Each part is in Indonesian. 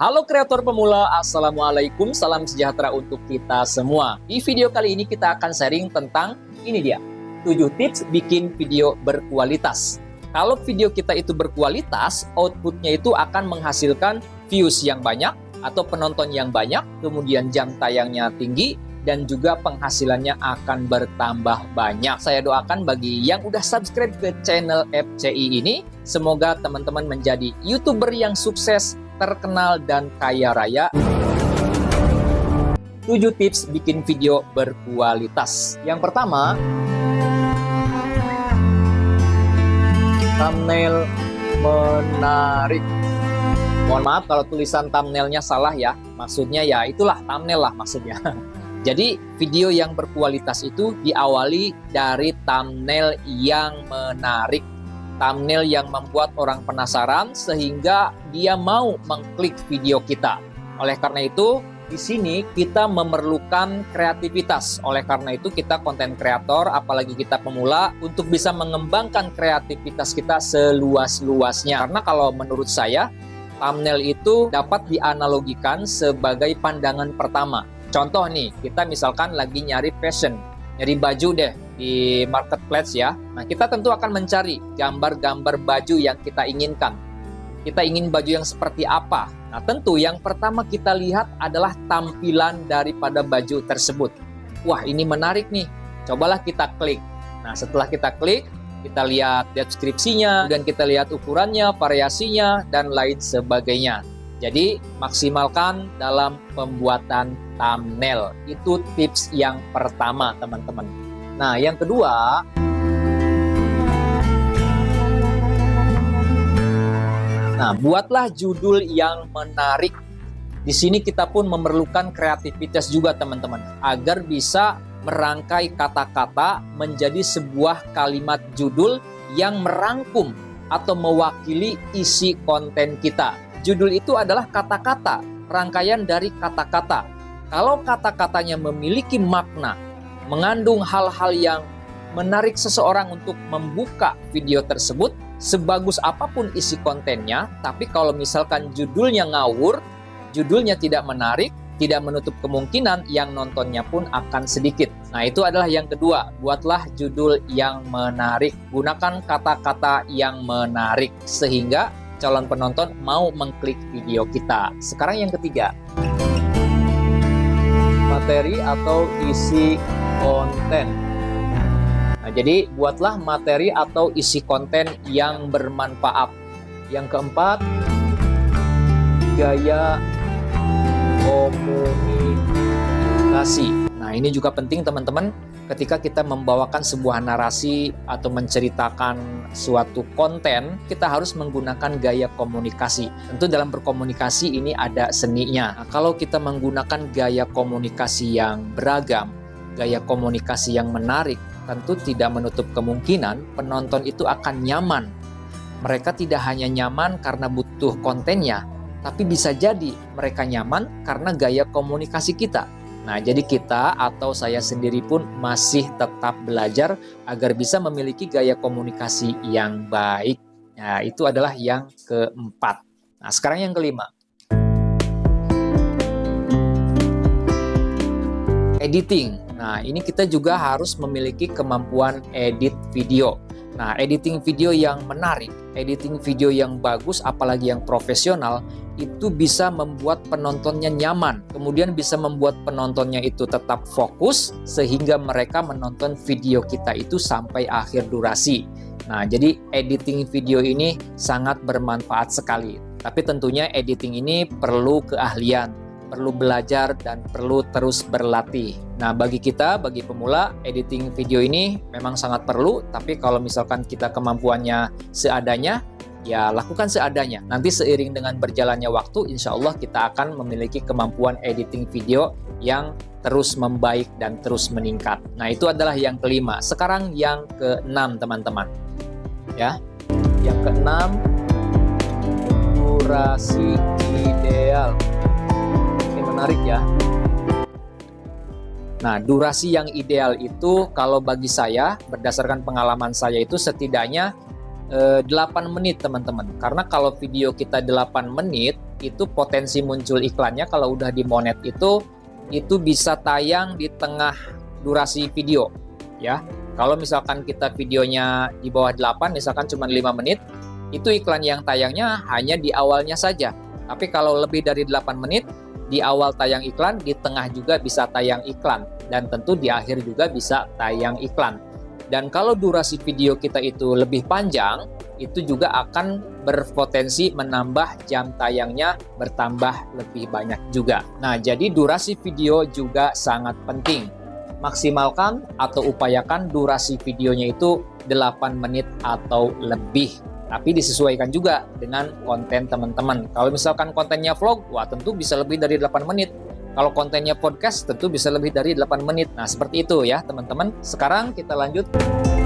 Halo kreator pemula, Assalamualaikum, salam sejahtera untuk kita semua. Di video kali ini kita akan sharing tentang, ini dia, 7 tips bikin video berkualitas. Kalau video kita itu berkualitas, outputnya itu akan menghasilkan views yang banyak, atau penonton yang banyak, kemudian jam tayangnya tinggi, dan juga penghasilannya akan bertambah banyak. Saya doakan bagi yang udah subscribe ke channel FCI ini, semoga teman-teman menjadi YouTuber yang sukses, terkenal dan kaya raya. 7 tips bikin video berkualitas. Yang pertama, thumbnail menarik. Mohon maaf kalau tulisan thumbnailnya salah ya. Maksudnya ya itulah thumbnail lah maksudnya. Jadi video yang berkualitas itu diawali dari thumbnail yang menarik. Thumbnail yang membuat orang penasaran sehingga dia mau mengklik video kita. Oleh karena itu, di sini kita memerlukan kreativitas. Oleh karena itu, kita konten kreator, apalagi kita pemula, untuk bisa mengembangkan kreativitas kita seluas-luasnya. Karena kalau menurut saya, thumbnail itu dapat dianalogikan sebagai pandangan pertama. Contoh nih, kita misalkan lagi nyari fashion, nyari baju deh di marketplace ya. Nah, kita tentu akan mencari gambar-gambar baju yang kita inginkan. Kita ingin baju yang seperti apa? Nah, tentu yang pertama kita lihat adalah tampilan daripada baju tersebut. Wah, ini menarik nih. Cobalah kita klik. Nah, setelah kita klik, kita lihat deskripsinya, dan kita lihat ukurannya, variasinya, dan lain sebagainya. Jadi, maksimalkan dalam pembuatan thumbnail. Itu tips yang pertama, teman-teman. Nah, yang kedua, buatlah judul yang menarik. Di sini kita pun memerlukan kreativitas juga, teman-teman, agar bisa merangkai kata-kata menjadi sebuah kalimat judul yang merangkum atau mewakili isi konten kita. Judul itu adalah kata-kata, rangkaian dari kata-kata. Kalau kata-katanya memiliki makna, mengandung hal-hal yang menarik seseorang untuk membuka video tersebut, sebagus apapun isi kontennya, tapi kalau misalkan judulnya ngawur, judulnya tidak menarik, tidak menutup kemungkinan yang nontonnya pun akan sedikit. Nah, itu adalah yang kedua, buatlah judul yang menarik. Gunakan kata-kata yang menarik, sehingga calon penonton mau mengklik video kita. Sekarang yang ketiga, materi atau isi konten. Nah, jadi buatlah materi atau isi konten yang bermanfaat. Yang keempat, gaya komunikasi. Nah, ini juga penting, teman-teman. Ketika kita membawakan sebuah narasi atau menceritakan suatu konten, kita harus menggunakan gaya komunikasi. Tentu dalam berkomunikasi ini ada seninya. Nah, kalau kita menggunakan gaya komunikasi yang beragam, gaya komunikasi yang menarik, tentu tidak menutup kemungkinan penonton itu akan nyaman. Mereka tidak hanya nyaman karena butuh kontennya, tapi bisa jadi mereka nyaman karena gaya komunikasi kita. Nah, jadi kita atau saya sendiri pun masih tetap belajar agar bisa memiliki gaya komunikasi yang baik. Nah, itu adalah yang keempat. Nah, sekarang yang kelima. Editing. Nah, ini kita juga harus memiliki kemampuan edit video. Nah, editing video yang menarik, editing video yang bagus, apalagi yang profesional, itu bisa membuat penontonnya nyaman. Kemudian bisa membuat penontonnya itu tetap fokus, sehingga mereka menonton video kita itu sampai akhir durasi. Nah, jadi editing video ini sangat bermanfaat sekali. Tapi tentunya editing ini perlu keahlian, perlu belajar, dan perlu terus berlatih. Nah, bagi kita, bagi pemula, editing video ini memang sangat perlu, tapi kalau misalkan kita kemampuannya seadanya, ya lakukan seadanya. Nanti seiring dengan berjalannya waktu, insya Allah kita akan memiliki kemampuan editing video yang terus membaik dan terus meningkat. Nah, itu adalah yang kelima. Sekarang yang keenam, teman-teman. Ya, yang keenam, durasi ideal. Menarik ya. Nah, durasi yang ideal itu kalau bagi saya, berdasarkan pengalaman saya itu setidaknya 8 menit teman-teman. Karena kalau video kita 8 menit itu potensi muncul iklannya kalau udah di monet itu bisa tayang di tengah durasi video ya. Kalau misalkan kita videonya di bawah 8, misalkan cuma 5 menit, itu iklan yang tayangnya hanya di awalnya saja. Tapi kalau lebih dari 8 menit, di awal tayang iklan, di tengah juga bisa tayang iklan, dan tentu di akhir juga bisa tayang iklan. Dan kalau durasi video kita itu lebih panjang, itu juga akan berpotensi menambah jam tayangnya bertambah lebih banyak juga. Nah, jadi durasi video juga sangat penting. Maksimalkan atau upayakan durasi videonya itu 8 menit atau lebih. Tapi disesuaikan juga dengan konten teman-teman. Kalau misalkan kontennya vlog, wah tentu bisa lebih dari 8 menit. Kalau kontennya podcast, tentu bisa lebih dari 8 menit. Nah, seperti itu ya teman-teman. Sekarang kita lanjut.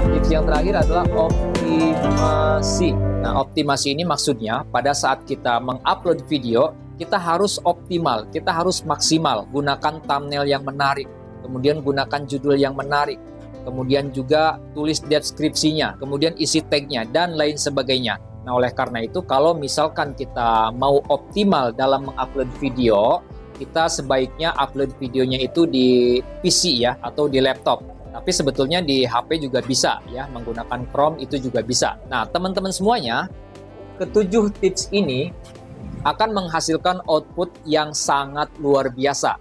Tips yang terakhir adalah optimasi. Nah, optimasi ini maksudnya pada saat kita mengupload video, kita harus optimal, kita harus maksimal. Gunakan thumbnail yang menarik, kemudian gunakan judul yang menarik, kemudian juga tulis deskripsinya, kemudian isi tagnya, dan lain sebagainya. Nah, oleh karena itu, kalau misalkan kita mau optimal dalam mengupload video, kita sebaiknya upload videonya itu di PC ya, atau di laptop. Tapi sebetulnya di HP juga bisa ya, menggunakan Chrome itu juga bisa. Nah, teman-teman semuanya, ketujuh tips ini akan menghasilkan output yang sangat luar biasa.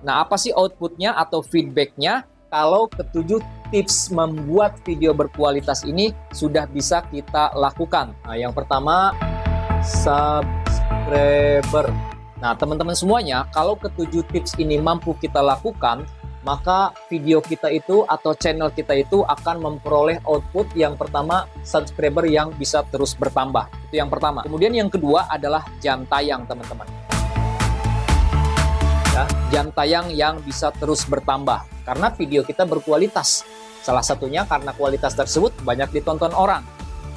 Nah, apa sih outputnya atau feedbacknya? Kalau ketujuh tips membuat video berkualitas ini sudah bisa kita lakukan. Nah, yang pertama, subscriber. Nah, teman-teman semuanya, kalau ketujuh tips ini mampu kita lakukan, maka video kita itu atau channel kita itu akan memperoleh output yang pertama, subscriber yang bisa terus bertambah. Itu yang pertama. Kemudian yang kedua adalah jam tayang, teman-teman. Ya, jam tayang yang bisa terus bertambah karena video kita berkualitas. Salah satunya karena kualitas tersebut banyak ditonton orang.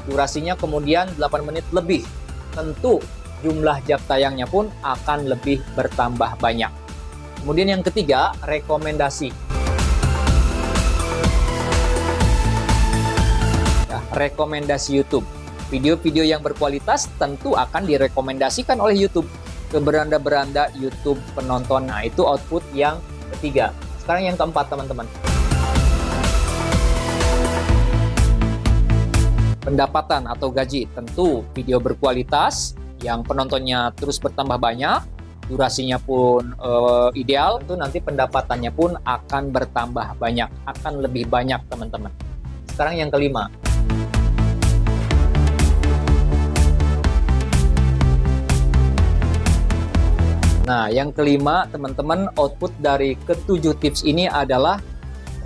Durasinya kemudian 8 menit lebih. Tentu jumlah jam tayangnya pun akan lebih bertambah banyak. Kemudian yang ketiga, rekomendasi. Ya, rekomendasi YouTube. Video-video yang berkualitas tentu akan direkomendasikan oleh YouTube ke beranda-beranda YouTube penonton. Nah, itu output yang ketiga. Sekarang yang keempat, teman-teman. Pendapatan atau gaji. Tentu video berkualitas yang penontonnya terus bertambah banyak, durasinya pun ideal, tentu nanti pendapatannya pun akan bertambah banyak, akan lebih banyak, teman-teman. Sekarang yang kelima. Nah, yang kelima, teman-teman, output dari ketujuh tips ini adalah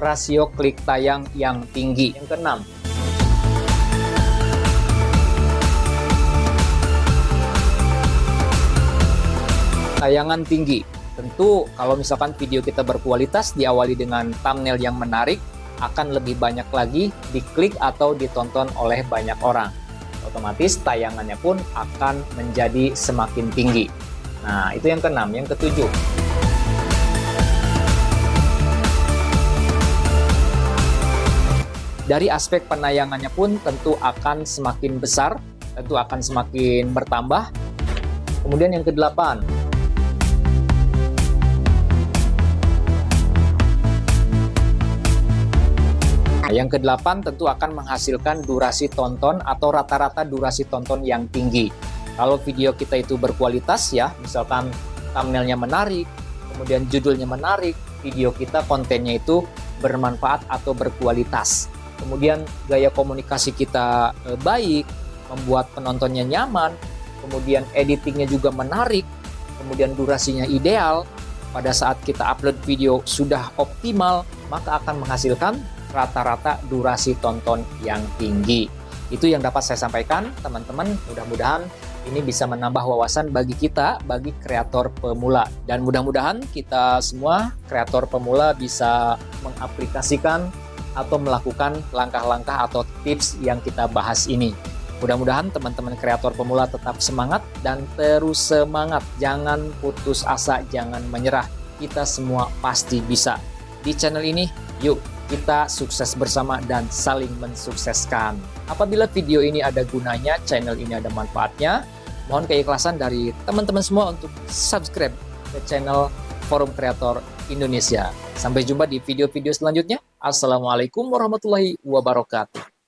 rasio klik tayang yang tinggi. Yang keenam, tayangan tinggi. Tentu kalau misalkan video kita berkualitas diawali dengan thumbnail yang menarik, akan lebih banyak lagi diklik atau ditonton oleh banyak orang. Otomatis tayangannya pun akan menjadi semakin tinggi. Nah, itu yang keenam. Yang ketujuh, dari aspek penayangannya pun tentu akan semakin besar, tentu akan semakin bertambah. Kemudian yang kedelapan, tentu akan menghasilkan durasi tonton atau rata-rata durasi tonton yang tinggi. Kalau video kita itu berkualitas ya, misalkan thumbnailnya menarik, kemudian judulnya menarik, video kita kontennya itu bermanfaat atau berkualitas. Kemudian gaya komunikasi kita baik, membuat penontonnya nyaman, kemudian editingnya juga menarik, kemudian durasinya ideal. Pada saat kita upload video sudah optimal, maka akan menghasilkan rata-rata durasi tonton yang tinggi. Itu yang dapat saya sampaikan, teman-teman. Mudah-mudahan ini bisa menambah wawasan bagi kita, bagi kreator pemula. Dan mudah-mudahan kita semua kreator pemula bisa mengaplikasikan atau melakukan langkah-langkah atau tips yang kita bahas ini. Mudah-mudahan teman-teman kreator pemula tetap semangat dan terus semangat. Jangan putus asa, jangan menyerah. Kita semua pasti bisa. Di channel ini, yuk kita sukses bersama dan saling mensukseskan. Apabila video ini ada gunanya, channel ini ada manfaatnya, mohon keikhlasan dari teman-teman semua untuk subscribe ke channel Forum Kreator Indonesia. Sampai jumpa di video-video selanjutnya. Assalamualaikum warahmatullahi wabarakatuh.